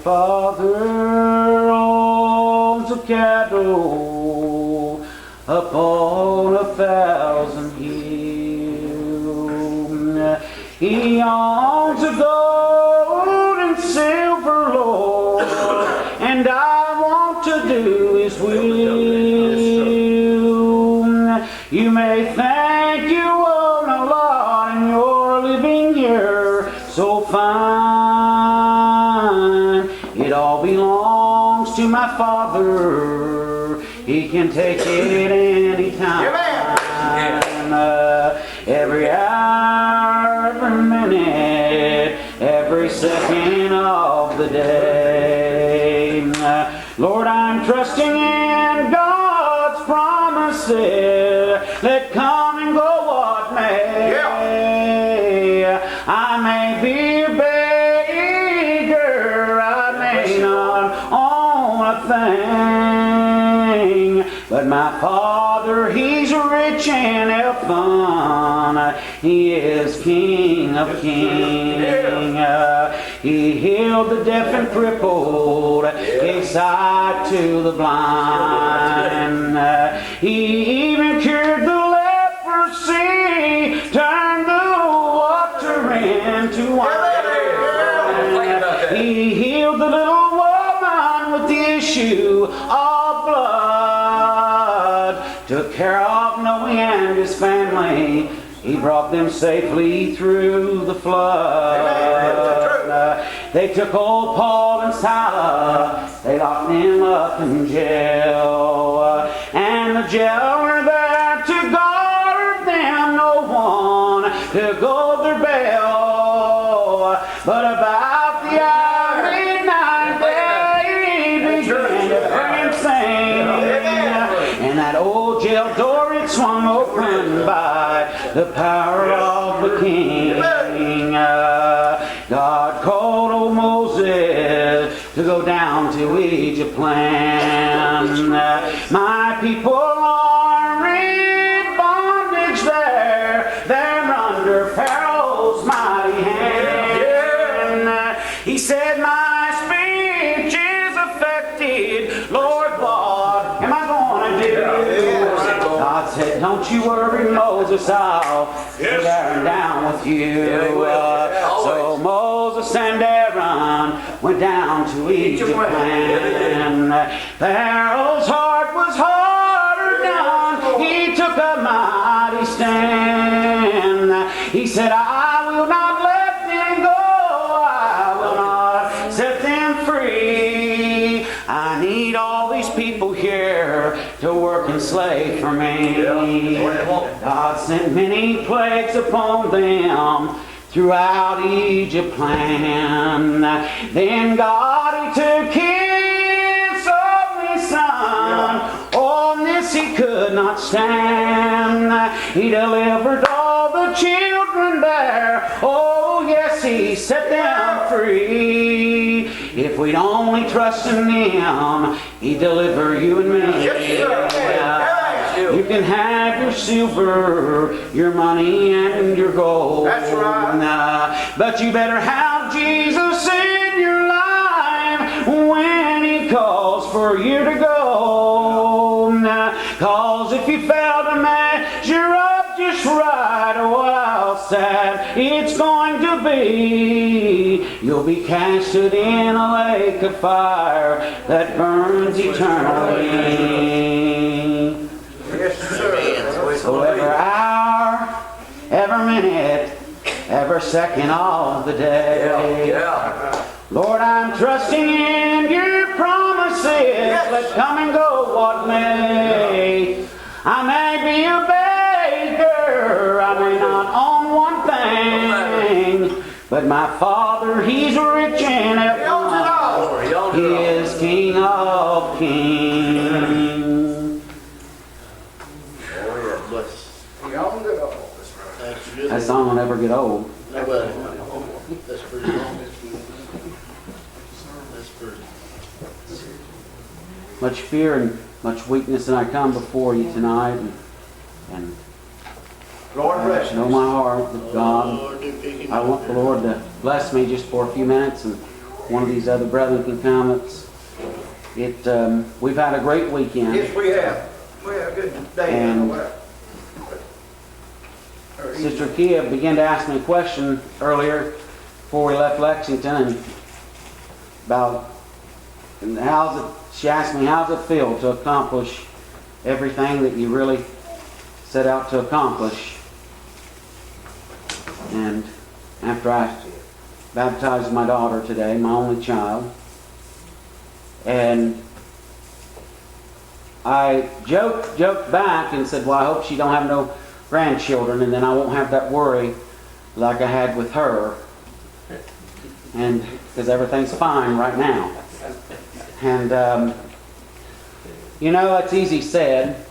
Father owns a cattle upon 1,000 hills. He owns a gold and silver, Lord, and I want to do His will. You may think you own a lot and you're living here so fine. It all belongs to my Father. He can take it anytime. Every hour, every minute, every second of the day. Lord, I'm trusting in God's promises. Let come and go what may. I may be a beggar, I may not own a thing, but my Father, He's rich and heaven. He is King of kings. He healed the deaf and crippled, gave sight to the blind. He even cured the leprosy, turned the water into wine. He healed the little woman with the issue of blood, took care of Noah and his family. He brought them safely through the flood. They took old Paul and Silas, they locked them up in jail. And the jailer there to guard them, no one could go their bell. But about the hour midnight, they began to pray and sing. And that old jail door, it swung open by the power of the King. God called old Moses to go down to Egypt land. My people are in bondage there. They're under Pharaoh's mighty hand. He said, my speech is affected. Lord, what am I going to do? God said, don't you worry, Moses, I'll be there and down with you. So Moses and Aaron went down to Egypt land. Pharaoh's heart was harder down. He took a mighty stand. He said, I will not let them go. I will not set them free. I need all these people here to work and slave for me. God sent many plagues upon them throughout Egypt land. Then God, He took His only Son. On this He could not stand. He delivered all the children there. Oh yes, He set them free. If we'd only trust in Him, He'd deliver you and me. You can have your silver, your money, and your gold. That's right. But you better have Jesus in your life when He calls for you to go. Cause if you fail to measure up just right, oh, how sad it's going to be. You'll be casted in a lake of fire that burns eternally. So every hour, every minute, every second of the day, Lord, I'm trusting in your promises. Let come and go what may. I may be a beggar, I may not own one thing, but my Father, He's rich in heaven. He is King of kings. That song will never get old. That's pretty long. That's pretty. Much fear and much weakness, and I come before you tonight and Lord bless know my heart that God, I want the Lord to bless me just for a few minutes and one of these other brethren can come. We've had a great weekend. Yes, we have. We had a good day. And Sister Kia began to ask me a question earlier before we left Lexington about she asked me, how's it feel to accomplish everything that you really set out to accomplish? And after I baptized my daughter today, my only child, and I joked back and said, well, I hope she don't have no grandchildren, and then I won't have that worry like I had with her, and because everything's fine right now. And it's easy said,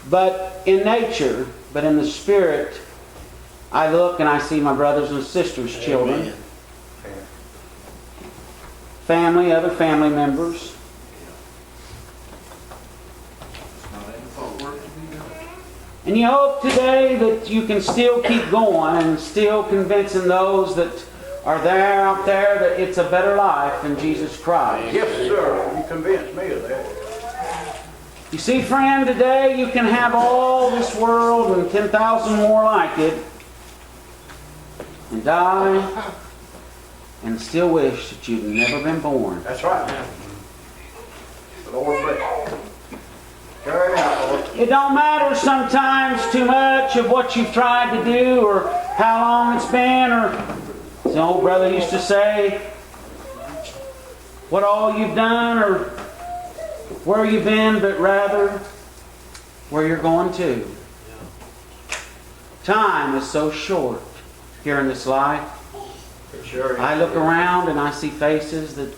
but in nature, but in the spirit, I look and I see my brothers and sisters' children, family, other family members. And you hope today that you can still keep going and still convincing those that are there out there that it's a better life in Jesus Christ. yes, sir. You convinced me of that. You see, friend, today you can have all this world and 10,000 more like it and die and still wish that you'd never been born. That's right. The Lord bless you. Carry out, Lord. It don't matter sometimes too much of what you've tried to do or how long it's been, or as the old brother used to say, what all you've done or where you've been, but rather where you're going to. Time is so short here in this life. Sure. I look around and I see faces that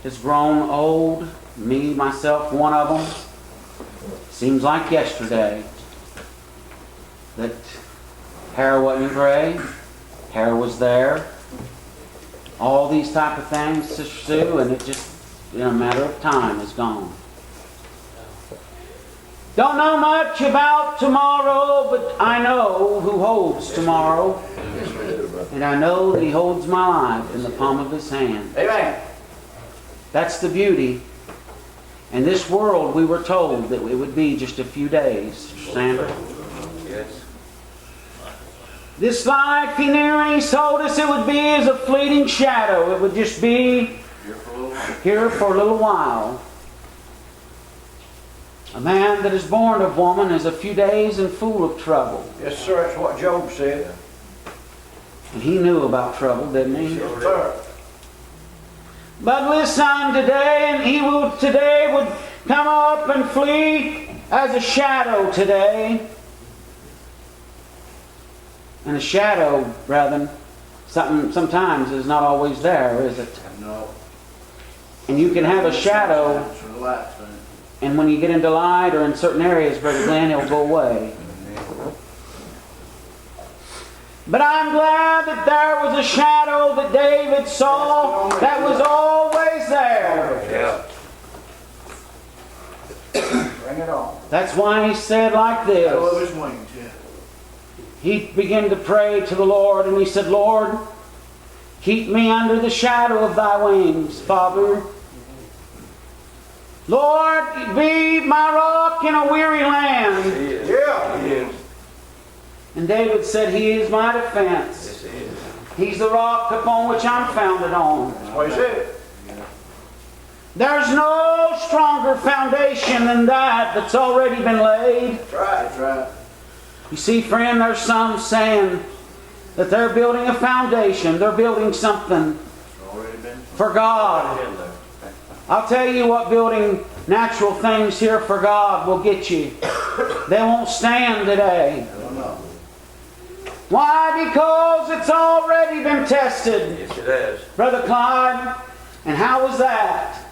has grown old. Me, myself, one of them. Seems like yesterday that hair wasn't gray, hair was there, all these type of things, Sister Sue, and it just, in a matter of time, is gone. Don't know much about tomorrow, but I know who holds tomorrow. And I know that He holds my life in the palm of His hand. Amen. That's the beauty. In this world, we were told that it would be just a few days, Sandra. Yes. This life, He knew, and He told us it would be as a fleeting shadow. It would just be here for a little while. A man that is born of woman is a few days and full of trouble. Yes, sir. That's what Job said. And he knew about trouble, didn't he? Yes, sir. But listen today, and he will today would come up and flee as a shadow today. And a shadow, brethren, sometimes is not always there, is it? No. And you can have a shadow, and when you get into light or in certain areas, Brother Glenn, it'll go away. But I'm glad that there was a shadow that David saw that was always there. Yeah. Bring it on. That's why he said like this. I love his wings, yeah. He began to pray to the Lord, and he said, Lord, keep me under the shadow of thy wings, Father. Lord, be my rock in a weary land. Yeah. He is. And David said, He is my defense. Yes, he is. He's the rock upon which I'm founded on. That's what he said. There's no stronger foundation than that's already been laid. That's right. That's right. You see, friend, there's some saying that they're building a foundation. They're building something for God. I'll tell you what building natural things here for God will get you. They won't stand today. Why? Because it's already been tested. Yes, it has. Brother Clyde, and how was that?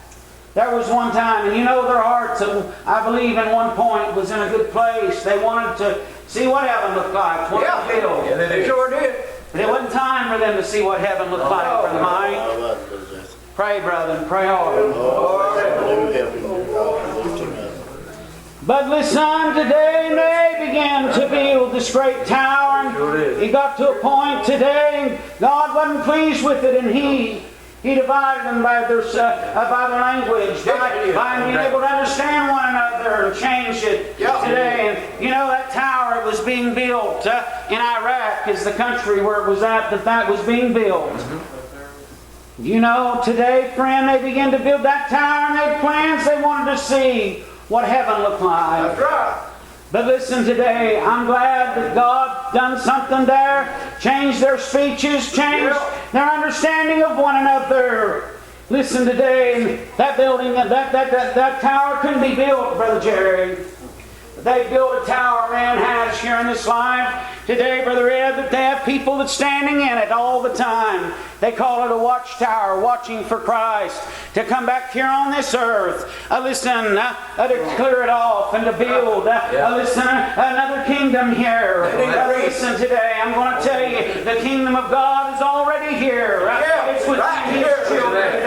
There was one time, and you know their hearts, I believe in one point, was in a good place. They wanted to see what heaven looked like. What it filled. Yeah, they sure did. But it wasn't time for them to see what heaven looked like, Brother Mike. Pray, brother, and pray hard. But listen, today may they began to build this great tower. And it got to a point today, God wasn't pleased with it, and He divided them by their language, by being able to understand one another, and changed it today. And you know, that tower was being built in Iraq, is the country where it was at that was being built. You know, today, friend, they began to build that tower, and they had plans. They wanted to see what heaven looked like. That's right. But listen, today, I'm glad that God done something there, changed their speeches, changed their understanding of one another. Listen, today, that building, that tower couldn't be built, Brother Jerry. They built a tower man has here in this life. Today, Brother Ed, that they have people that's standing in it all the time. They call it a watchtower, watching for Christ to come back here on this earth. To clear it off and to build. Another kingdom here. Listen, today, I'm going to tell you, the kingdom of God is already here. It's within His children.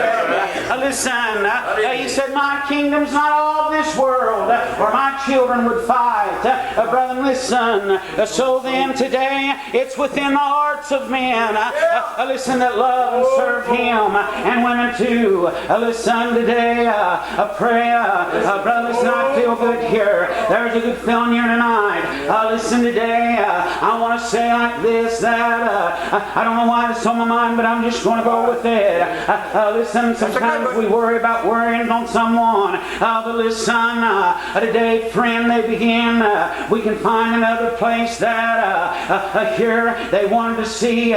He said, my kingdom's not all this world, or my children would fight. Brother, listen. So then, today, it's within the hearts of men. That love and serve Him, and women too. Today, pray. Brother, listen, I feel good here. There's a good feeling here tonight. Today, I want to say like this, that I don't know why it's on my mind, but I'm just going to go with it. Sometimes we worry about worrying on someone. Today, friend, they begin. We can find another place that here they wanted to see.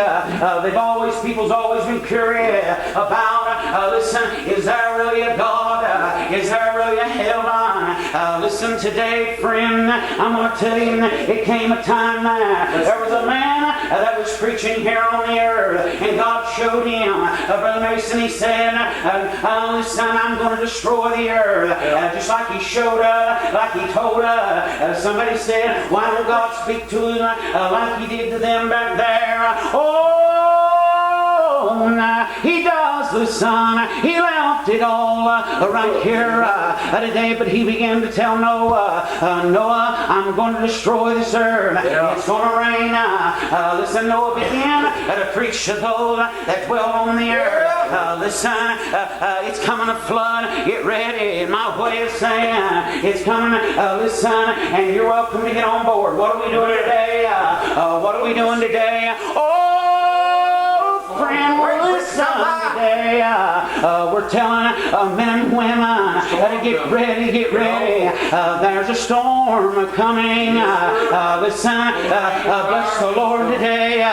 People's always been curious about. Is there really a God? Is there really a heaven? Today, friend, I'm going to tell you, it came a time that there was a man that was preaching here on the earth, and God showed him. Brother Mason, he said, I'm going to destroy the earth. Just like He showed like He told somebody said, why don't God speak to him like He did to them back there? He does, He left it all right here today, but He began to tell Noah, I'm going to destroy this earth. It's going to rain. Noah began to preach to those that dwell on the earth. It's coming a flood. Get ready. My way of saying, it's coming. And you're welcome to get on board. What are we doing today? Friend, listen today. We're telling men and women to get ready. There's a storm coming. Bless the Lord today.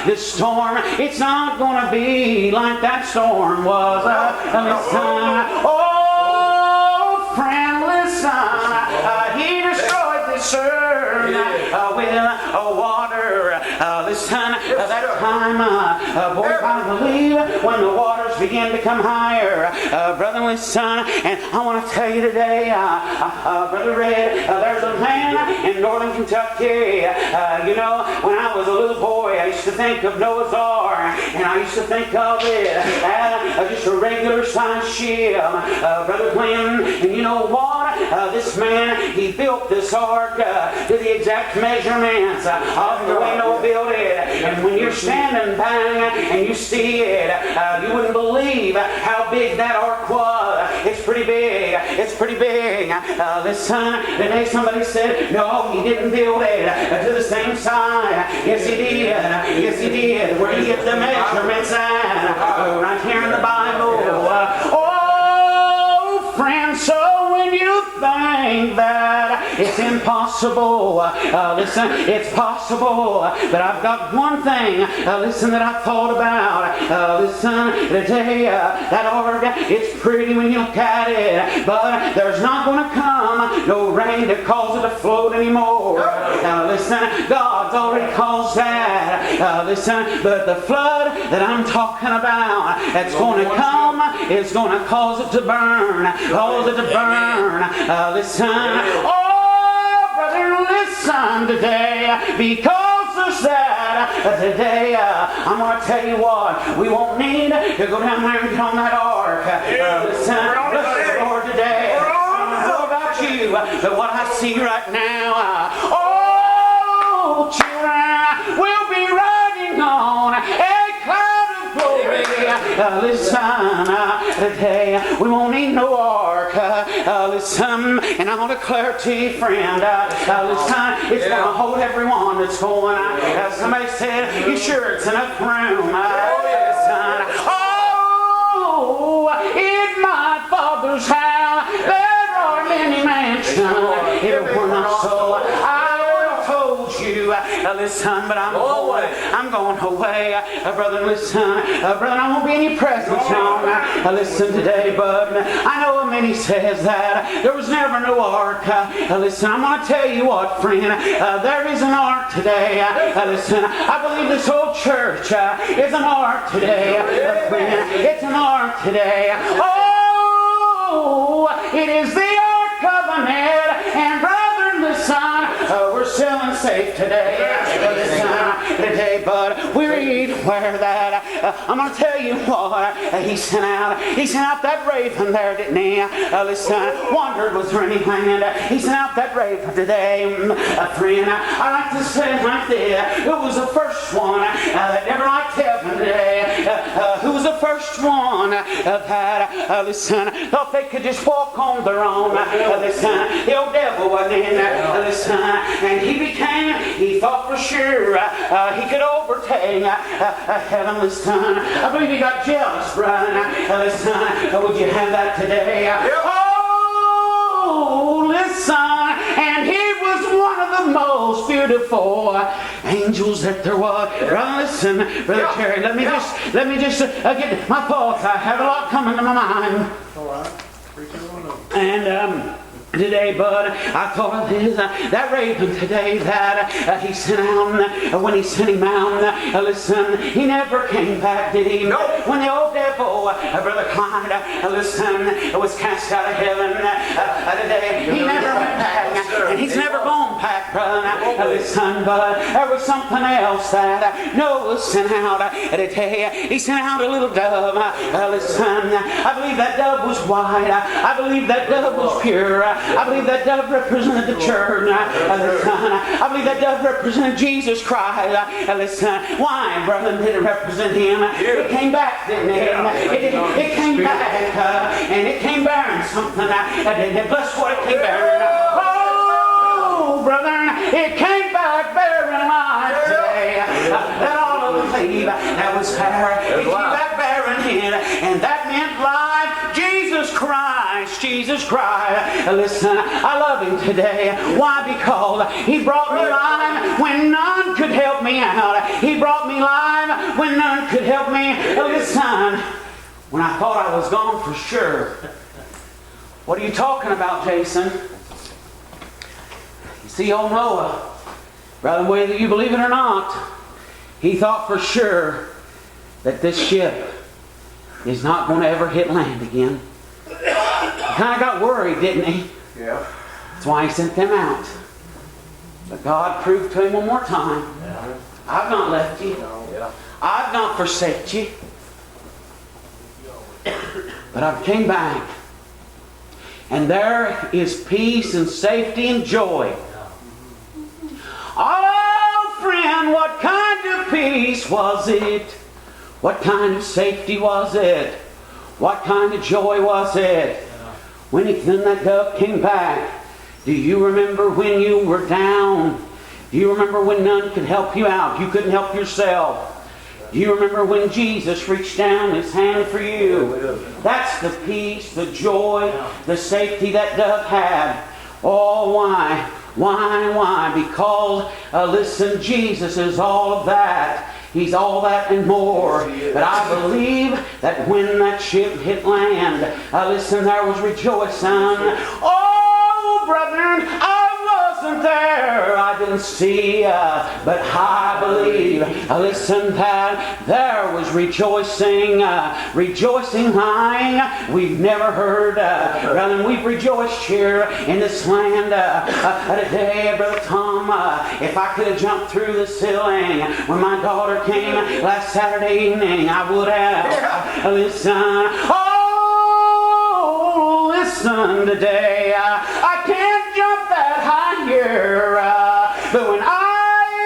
This storm, it's not going to be like that storm was. Friend, listen. He destroyed this earth with water. That time, boy, I believe when the waters begin to come higher, brother, listen, and I want to tell you today, Brother Red, there's a man in northern Kentucky. When I was a little boy, I used to think of Noah's Ark, and I used to think of it as just a regular sized ship, Brother Glenn. And you know what? This man, he built this ark to the exact measurements of the way Noah built it. And when you're standing back and you see it, you wouldn't believe how big that ark was. It's pretty big. Today somebody said, no, he didn't build it to the same size. Yes, he did. Where do you get the measurements at? Right here in the Bible. Friend, so when you think that it's impossible, it's possible. But I've got one thing, that I thought about. Today, that ark, it's pretty when you look at it, but there's not going to come no rain to cause it to float anymore. God's already caused that. But the flood that I'm talking about, that's going to come, it's going to cause it to burn. Brother, listen today, because of that, today, I'm going to tell you what, we won't need to go down there and get on that ark. Bless the Lord today. I don't know about you, but what I see right now, Oh, children, we'll be riding on a cloud of glory. Listen, today we won't need no ark. Listen, and I'm going to declare to you, friend, listen, it's going to hold everyone that's going. Somebody said, you sure it's enough room? Listen, oh, in my Father's house there are many mansions. If it were not so, I would have told you. Listen, but I'm going away. Brother, listen. Brother, I won't be in your presence long. Listen today, bud. I know many says that there was never no ark. Listen, I'm going to tell you what, friend. There is an ark today. Listen, I believe this whole church is an ark today. Friend, it's an ark today. Oh, it is the ark covenant. And brother, listen, we're selling safe today. Today, but we read where that I'm going to tell you what he sent out that raven there, didn't he? Listen, wondered was there any land. He sent out that raven today, friend. I like to say it like this. It was the first one that never liked heaven today. Who was the first one that listen, thought they could just walk on their own. Listen, the old devil wasn't in there. Listen, and he thought for sure he could overtake heaven. Listen, I believe he got jealous, brother. Listen, would you have that today? Oh, listen, and he was one of the most beautiful angels that there was. Brother, listen, Brother Terry, let me just get my thoughts. I have a lot coming to my mind. All right. And today, bud, I thought of this, that raven today that he sent out, when he sent him out, listen, he never came back, did he? No. When the old devil, Brother Clyde, listen, was cast out of heaven today, he never went back, and he's never gone back, brother. Listen, but there was something else that Noah sent out today. He sent out a little dove. Listen, I believe that dove was white. I believe that dove was pure. I believe that dove represented the church. I believe that dove represented Jesus Christ. Listen, why, brother, did it represent him? It came back, didn't it? It came back, and it came bearing something. Bless what it came bearing. Oh, brother, it came back bearing life today. That all of the believe that was fair. It came back bearing it, and that meant life. Jesus Christ. Listen, I love him today. Why? Because he brought me life when none could help me out. He brought me life when none could help me. Listen, when I thought I was gone for sure. What are you talking about, Jason? You see, old Noah, brother, whether you believe it or not, he thought for sure that this ship is not going to ever hit land again. He kind of got worried, didn't he? Yeah. That's why he sent them out. But God proved to him one more time, I've not left you. I've not forsaken you. But I came back. And there is peace and safety and joy. Oh, friend, what kind of peace was it? What kind of safety was it? What kind of joy was it? When that dove came back, do you remember when you were down? Do you remember when none could help you out? You couldn't help yourself. Do you remember when Jesus reached down His hand for you? That's the peace, the joy, the safety that dove had. Oh, why? Why? Because, listen, Jesus is all of that. He's all that and more. But I believe that when that ship hit land, listen, there was rejoicing. Oh, brethren, I wasn't there. I didn't see, but I believe, listen, that there was rejoicing lying. We've never heard, rather than we've rejoiced here in this land today, Brother Tom. If I could have jumped through the ceiling when my daughter came last Saturday evening, I would have. Listen, oh, listen today. I can't jump that high here, but when I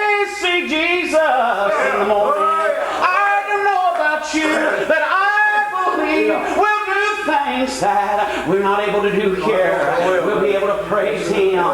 about you, but I believe we'll do things that we're not able to do here. We'll be able to praise Him.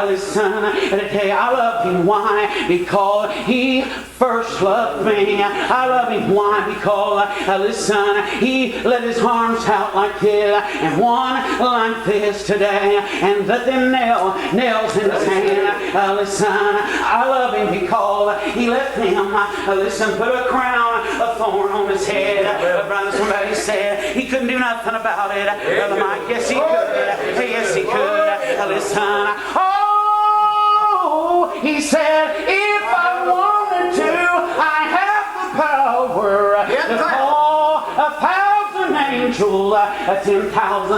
Listen, today I love Him. Why? Because He first loved me. I love Him. Why? Because, listen, He let His arms out like this and one like this today and let them nails in His hand. Listen, I love Him because He let them, listen, put a crown of thorn on His head. Brother, somebody said He couldn't do nothing about it. Brother Mike, yes He could. Yes He could. Listen, oh, He said, if I wanted to, I have the power to call 1,000 angels, 10,000 come to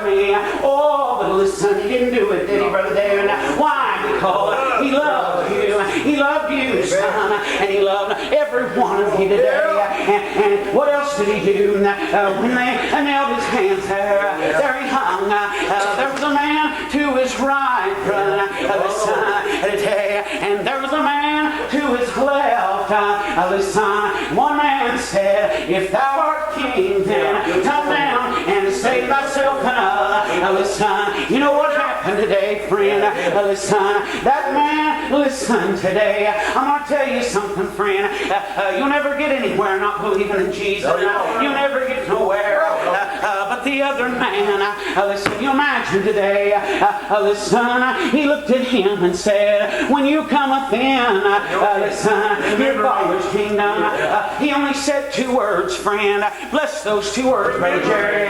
me. Oh, but listen, He didn't do it, did He, Brother David? Why? Because He loved you. He loved you, son, and He loved every one of you today. And what else did He do? When they nailed His hands there He hung. There was a man to His right, brother, today, and there was a man to His left. Listen, one man said, if thou art king, then come down and save thyself another. Listen, you know what happened today, friend? Listen, that man, listen today. I'm going to tell you something, friend. You'll never get anywhere not believing in Jesus. You'll never get nowhere. But the other man, listen, you imagine today, listen, he looked at him and said, when you cometh in, listen, your Father's kingdom. He only said 2 words, friend. Bless those 2 words, Brother Jerry.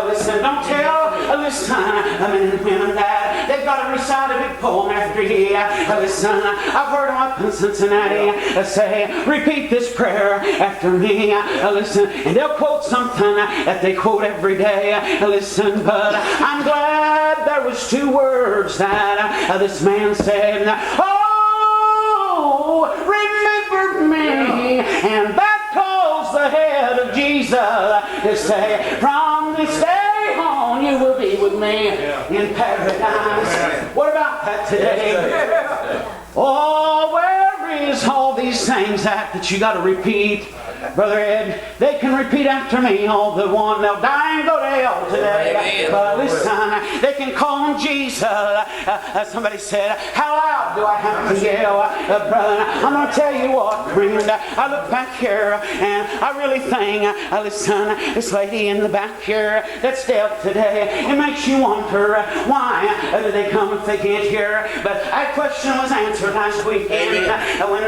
Listen, don't tell, listen, men and women that they've got to recite a big poem after you. Listen, I've heard them up in Cincinnati say, repeat this prayer after me. Listen, and they'll quote something that they quote every day. Listen, but I'm glad there was 2 words that this man said. Oh, remember me. And that caused the head of Jesus to say, from this day on you will be with me in paradise. What about that today? Oh, where is all these things that you got to repeat? Brother Ed, they can repeat after me all the one. They'll die and go to hell today. But listen, they can call on Jesus. Somebody said, how loud do I have to yell? Brother, I'm going to tell you what, friend. I look back here and I really think, listen, this lady in the back here that's deaf today, it makes you wonder why do they come if they can't hear? But that question was answered last weekend when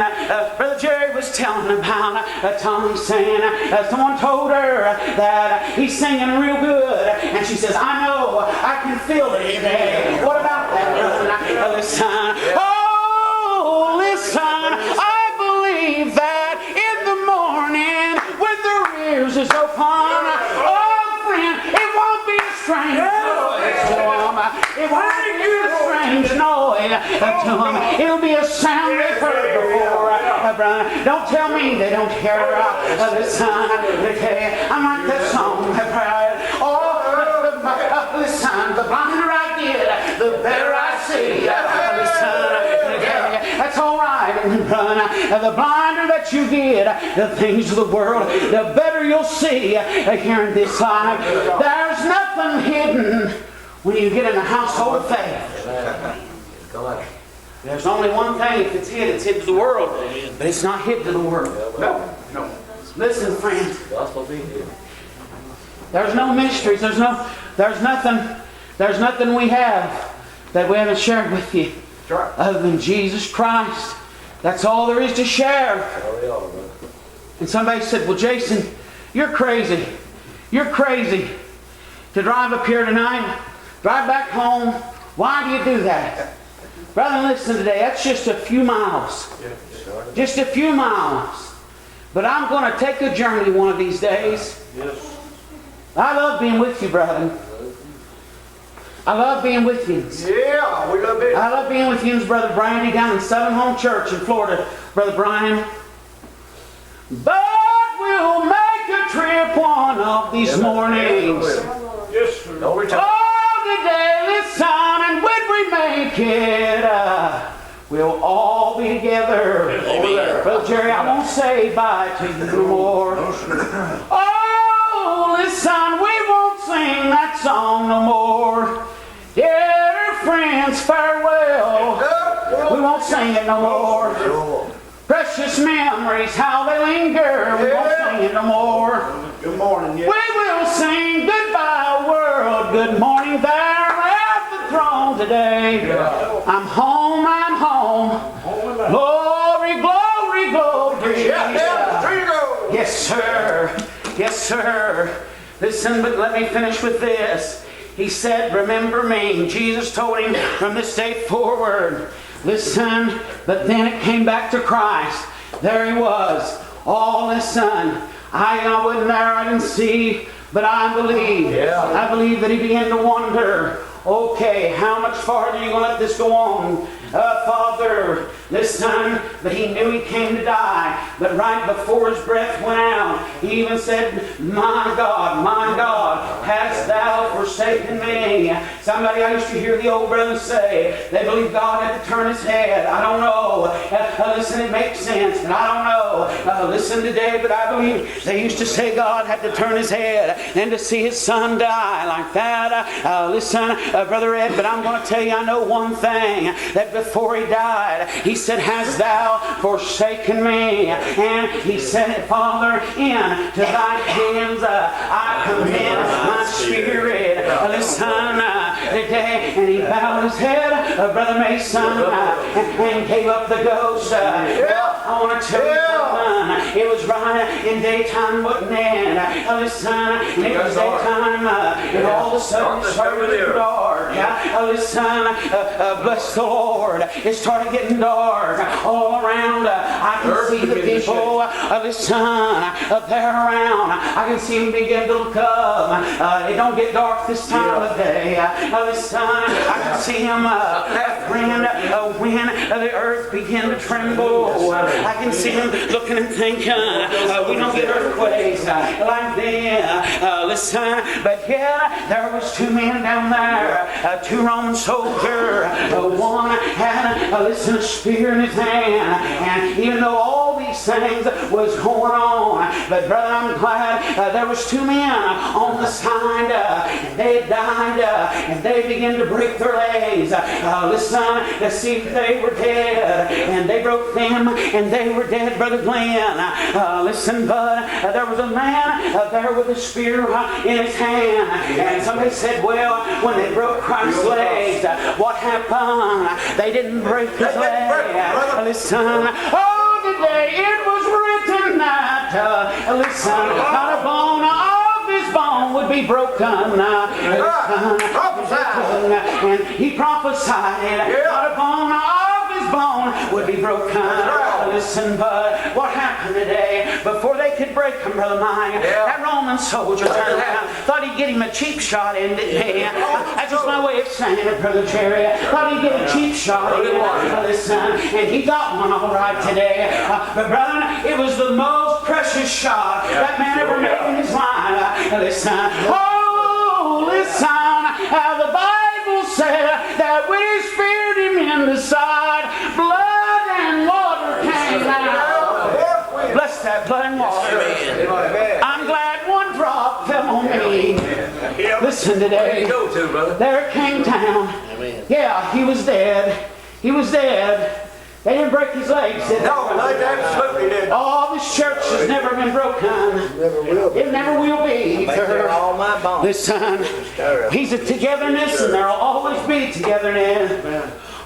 Brother Jerry was telling about Tommy saying, someone told her that he's singing real good, and she says, I know, I can feel it today. What about that, brother? Listen, oh, listen, I believe that in the morning when the ears is open, oh, friend, it won't be a strange noise to them. It won't be a strange noise to them. It'll be a sound they've heard before. Brother, don't tell me they don't hear listen, I'm like that song. Oh, listen, the blinder I get, the better I see. Listen, that's all right, brother. The blinder that you get, the things of the world, the better you'll see here in this life. There's nothing hidden when you get in the household of faith. There's only one thing. If it's hid to the world. But it's not hid to the world. No. Listen, friends. There's no mysteries. There's nothing we have that we haven't shared with you other than Jesus Christ. That's all there is to share. And somebody said, well, Jason, you're crazy. You're crazy to drive up here tonight, drive back home. Why do you do that? Brother, listen today, that's just a few miles. Just a few miles. But I'm going to take a journey one of these days. I love being with you, brother. I love being with you. Yeah, we love it. I love being with you, Brother Brandy, down in Southern Home Church in Florida, Brother Brian. But we'll make a trip one of these mornings. Yes, sir. No return. Oh, today, listen, and when we make it, we'll all be together. Amen. Brother Jerry, I won't say bye to you no more. Oh, listen, we won't sing that song no more. Dear friends, farewell. We won't sing it no more. Precious memories, how they linger. We won't sing it no more. Good morning, yeah. We will sing goodbye, world. Good morning there at the throne today. I'm home, I'm home. Glory, glory, glory. Yes, sir. Yes, sir. Listen, but let me finish with this. He said, remember me. Jesus told him from this day forward. Listen, but then it came back to Christ. There he was. Oh, listen. I wasn't there, I didn't see, but I believe. Yeah. I believe that he began to wonder, okay, how much farther are you going to let this go on? Father, listen, but he knew he came to die. But right before his breath went out, he even said, my God, hast thou forsaken me? Somebody, I used to hear the old brothers say, they believe God had to turn his head. I don't know. Listen, it makes sense, but I don't know. Listen today, but I believe they used to say God had to turn his head and to see his son die like that. Listen, Brother Ed, but I'm going to tell you, I know one thing, that before he died, he said, hast thou forsaken me? And he said, Father, into thy hands I commend my spirit. Listen, today, and he bowed his head, Brother Mason, and gave up the ghost. Well, I want to tell you something. It was right in daytime, wasn't it? Listen, and it was daytime, and all of a sudden it started getting dark. Listen, bless the Lord. It started getting dark all around. I can see the people of his son there around. I can see them begin to look up. It don't get dark this time of day. Listen, I can see him when the earth began to tremble. I can see him looking and thinking, we don't get earthquakes like this. Listen, but yeah, there was two men down there, two Roman soldiers. One had a spear in his hand, and even though all these things was going on, but brother, I'm glad there was two men on the side, and they had died, and they began to break their legs. Listen, to see if they were dead, and they broke them, and they were dead, Brother Glenn. Listen, but there was a man there with a spear in his hand, and somebody said, well, when they broke Christ's legs, what happened? They didn't break his leg. Listen, oh, today it was written that, listen, not a bone of his bone would be broken. And he prophesied, not a bone of his bone would be broken. Listen, but what happened today? Before they could break him, Brother Mike, that Roman soldier turned around, thought he'd get him a cheap shot in, didn't he? That's just my way of saying it, Brother Jerry. Thought he'd get a cheap shot in. Listen, and he got one all right today. But brother, it was the most precious shot that man ever made in his life. Listen, oh, listen, the Bible said that when he speared him in the side, blood and water came out. Bless that blood and water. I'm glad one drop fell on me. Listen today. There it came down. Yeah, he was dead. He was dead. They didn't break his legs, did they? No, they absolutely didn't. Oh, this church has never been broken. It never will be. All my bones. Listen, he's a togetherness, and there'll always be togetherness.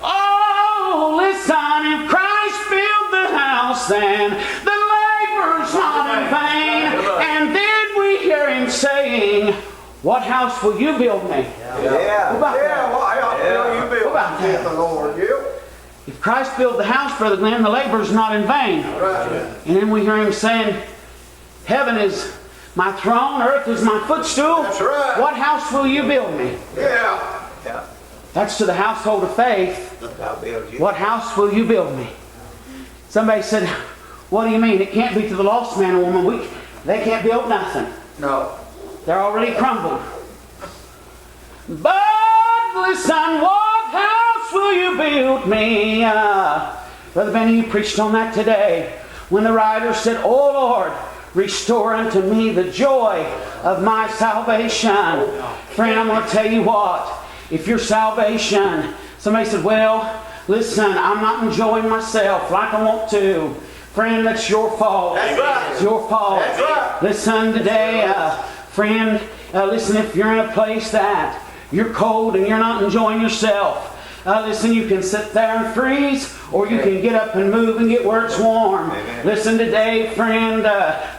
Oh, listen, if Christ filled the house, then the labor's not in vain. And then we hear him saying, what house will you build me? Yeah. What about that? Well, you build What about that? the Lord. If Christ built the house, Brother Glenn, the labor's not in vain. Right. And then we hear him saying, heaven is my throne, earth is my footstool. That's right. What house will you build me? Yeah. That's to the household of faith. What house will you build me? Somebody said, what do you mean? It can't be to the lost man or woman. They can't build nothing. No. They're already crumbled. But listen, what house will you build me? Brother Benny, you preached on that today. When the writer said, "O Lord, restore unto me the joy of my salvation." Friend, I'm going to tell you what. If your salvation, somebody said, "Well, listen, I'm not enjoying myself like I want to." Friend, that's your fault. That's right. It's your fault. That's right. Listen today, friend, listen, if you're in a place that you're cold and you're not enjoying yourself, listen, you can sit there and freeze, or you can get up and move and get where it's warm. Amen. Listen today, friend,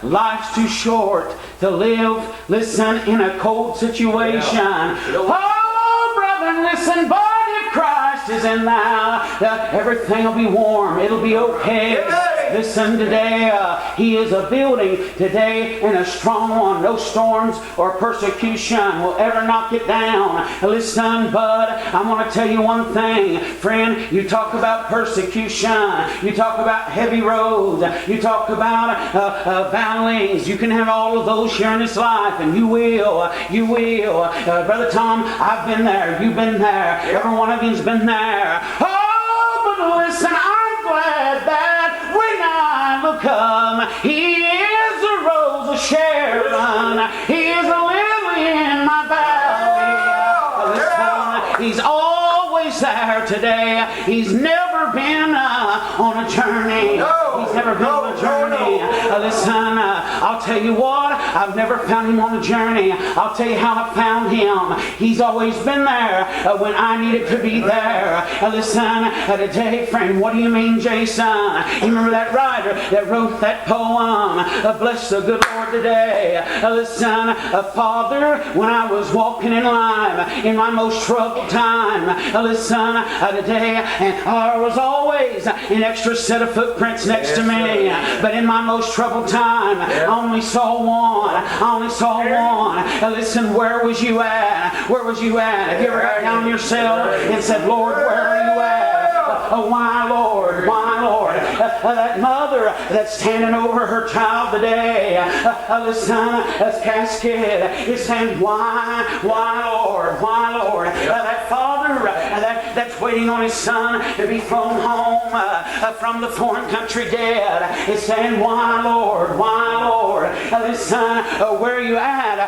life's too short to live, listen, in a cold situation. Oh, brother, listen, but if Christ is in thou, everything will be warm. It'll be okay. Amen. Listen today, He is a building today, and a strong one. No storms or persecution will ever knock it down. Listen, bud, I'm going to tell you one thing. Friend, you talk about persecution. You talk about heavy roads. You talk about valleys. You can have all of those here in this life, and you will. You will. Brother Tom, I've been there. You've been there. Every one of you's been there. Oh, but listen, I'm glad that when I will come, He is a rose of Sharon. He is a lily in my valley. Listen, He's always there today. He's never been on a journey. He's never been on a journey. Listen, I'll tell you what, I've never found Him on a journey. I'll tell you how I found Him. He's always been there when I needed to be there. Listen, today, friend, what do you mean, Jason? You remember that writer that wrote that poem, "Bless the good Lord today." Listen, Father, when I was walking in life in my most troubled time, listen, today, and there was always an extra set of footprints next to me. But in my most troubled time, I only saw one. I only saw one. Listen, where was you at? Where was you at? Have you ever got down yourself and said, "Lord, where are you at?" Why, Lord? Why, Lord? That mother that's standing over her child today, listen, that casket is saying, "Why, Lord? Why, Lord?" That father that's waiting on his son to be flown home from the foreign country dead is saying, "Why, Lord? Why, Lord?" Listen, where are you at?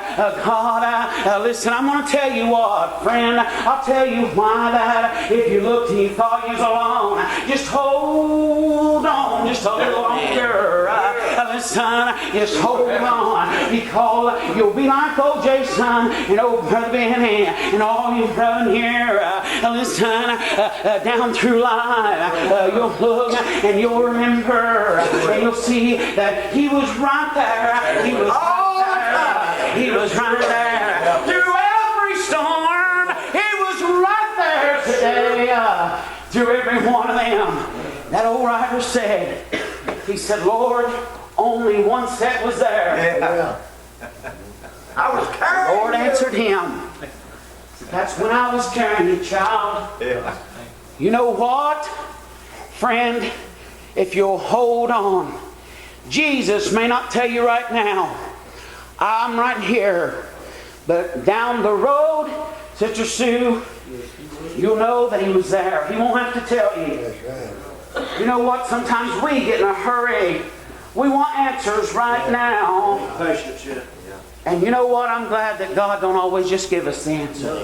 God, listen, I'm going to tell you what, friend. I'll tell you why that if you looked and you thought you was alone, just hold on just a little longer. Listen, just hold on, because you'll be like old Jason and old Brother Benny and all you brethren here. Listen, down through life, you'll look and you'll remember and you'll see that He was right there. He was right there. He was right there through every storm. He was right there today through every one of them. That old writer said, he said, "Lord, only one set was there." I was carrying The Lord answered him. "That's when I was carrying you, child." You know what, friend? If you'll hold on, Jesus may not tell you right now, "I'm right here," but down the road, Sister Sue, you'll know that He was there. He won't have to tell you. You know what? Sometimes we get in a hurry. We want answers right now. And you know what? I'm glad that God don't always just give us the answer.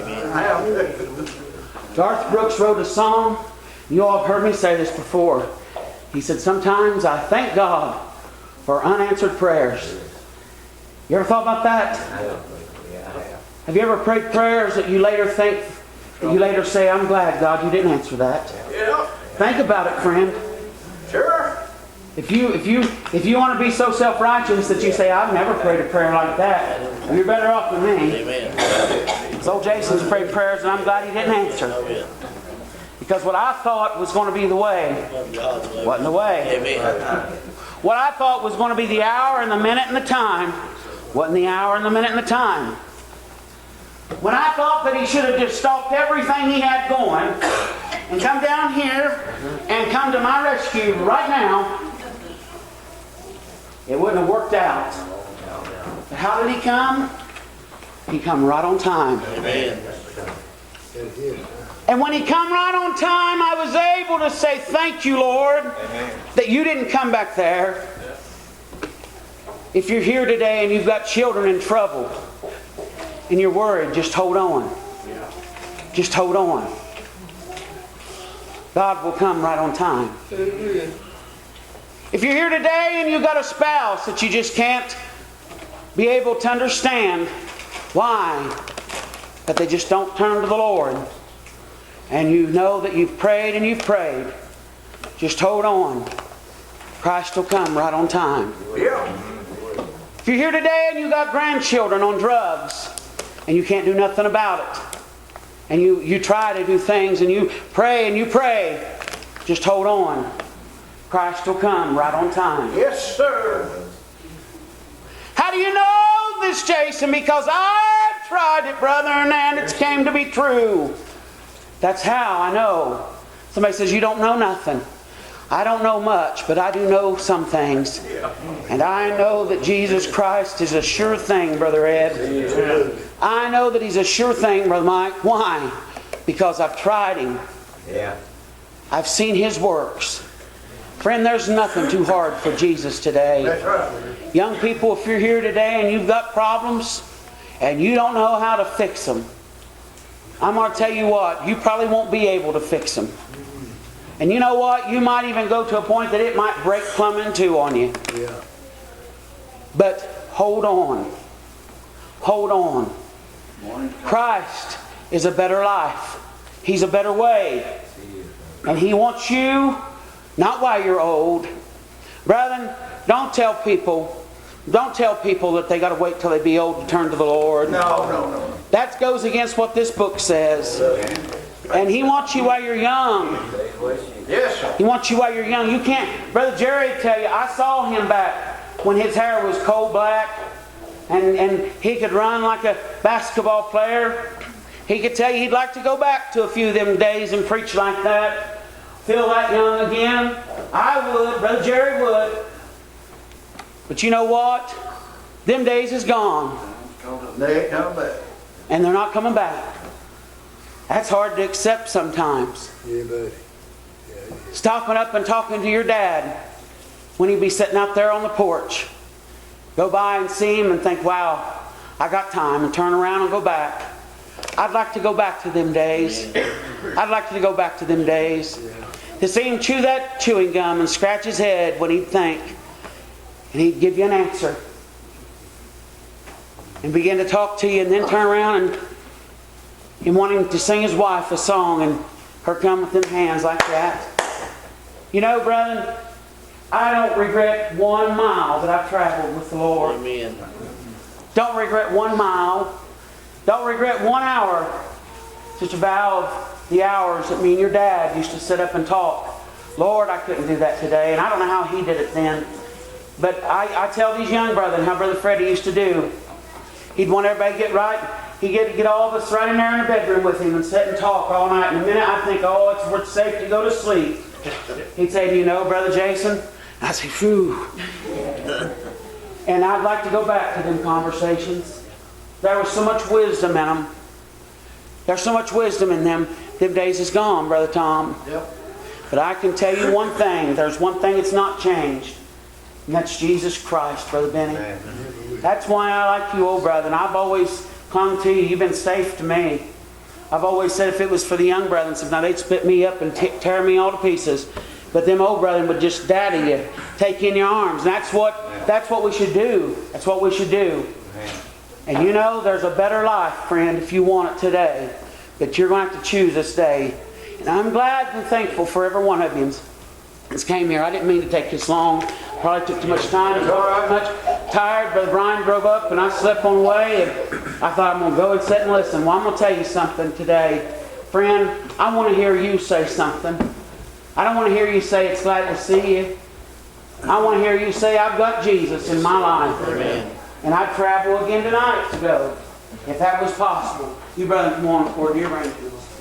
Garth Brooks wrote a song. You all have heard me say this before. He said, "Sometimes I thank God for unanswered prayers." You ever thought about that? Have you ever prayed prayers that you later say, "I'm glad, God, you didn't answer that"? Think about it, friend. Sure. If you want to be so self-righteous that you say, "I've never prayed a prayer like that," you're better off than me. Amen. So Jason's prayed prayers, and I'm glad he didn't answer. Because what I thought was going to be the way wasn't the way. Amen. What I thought was going to be the hour and the minute and the time wasn't the hour and the minute and the time. When I thought that He should have just stopped everything he had going and come down here and come to my rescue right now, it wouldn't have worked out. But how did He come? He come right on time. Amen. And when He come right on time, I was able to say, thank you, Lord, that you didn't come back there. If you're here today and you've got children in trouble and you're worried, just hold on. Just hold on. God will come right on time. If you're here today and you've got a spouse that you just can't be able to understand why, that they just don't turn to the Lord, and you know that you've prayed and you've prayed, just hold on. Christ will come right on time. If you're here today and you've got grandchildren on drugs and you can't do nothing about it, and you try to do things and you pray, just hold on. Christ will come right on time. Yes, sir. How do you know this, Jason? Because I've tried it, brother, and it's came to be true. That's how I know. Somebody says, you don't know nothing. I don't know much, but I do know some things. And I know that Jesus Christ is a sure thing, Brother Ed. I know that He's a sure thing, Brother Mike. Why? Because I've tried Him. I've seen His works. Friend, there's nothing too hard for Jesus today. That's right. Young people, if you're here today and you've got problems and you don't know how to fix them, I'm going to tell you what, you probably won't be able to fix them. And you know what? You might even go to a point that it might break plumb in two on you. Yeah. But hold on. Hold on. Christ is a better life. He's a better way. And He wants you, not while you're old. Brethren, don't tell people that they got to wait till they be old to turn to the Lord. No. That goes against what this book says. And He wants you while you're young. Yes, sir. He wants you while you're young. You can't. Brother Jerry tell you, I saw him back when his hair was coal black and he could run like a basketball player. He could tell you he'd like to go back to a few of them days and preach like that. Feel that young again. I would. Brother Jerry would. But you know what? Them days is gone. They ain't coming back. And they're not coming back. That's hard to accept sometimes. Yeah, buddy. Stopping up and talking to your dad when he'd be sitting out there on the porch. Go by and see him and think, wow, I got time, and turn around and go back. I'd like to go back to them days. I'd like to go back to them days. To see him chew that chewing gum and scratch his head when he'd think, and he'd give you an answer. And begin to talk to you, and then turn around and want him to sing his wife a song, and her come with them hands like that. You know, brethren, I don't regret 1 mile that I've traveled with the Lord. Amen. Don't regret 1 mile. Don't regret 1 hour. Just about the hours that me and your dad used to sit up and talk. Lord, I couldn't do that today, and I don't know how he did it then. But I tell these young brethren how Brother Freddie used to do. He'd want everybody to get right. He'd get all of us right in there in the bedroom with him and sit and talk all night. And the minute I think, oh, it's safe to go to sleep, he'd say, you know, Brother Jason? I say, phew. And I'd like to go back to them conversations. There was so much wisdom in them. There's so much wisdom in them. Them days is gone, Brother Tom. Yep. But I can tell you one thing. There's one thing that's not changed. And that's Jesus Christ, Brother Benny. That's why I like you, old brother. And I've always clung to you. You've been safe to me. I've always said if it was for the young brethren, now they'd split me up and tear me all to pieces. But them old brethren would just daddy you, take you in your arms. And that's what we should do. That's what we should do. And you know, there's a better life, friend, if you want it today. But you're going to have to choose this day. And I'm glad and thankful for every one of you that's came here. I didn't mean to take this long. Probably took too much time. I was all right, much tired. Brother Brian drove up and I slept on the way. And I thought I'm going to go and sit and listen. Well, I'm going to tell you something today. Friend, I want to hear you say something. I don't want to hear you say it's glad to see you. I want to hear you say I've got Jesus in my life. Amen. And I'd travel again tonight to go, if that was possible. You brothers come on, according to your arrangements.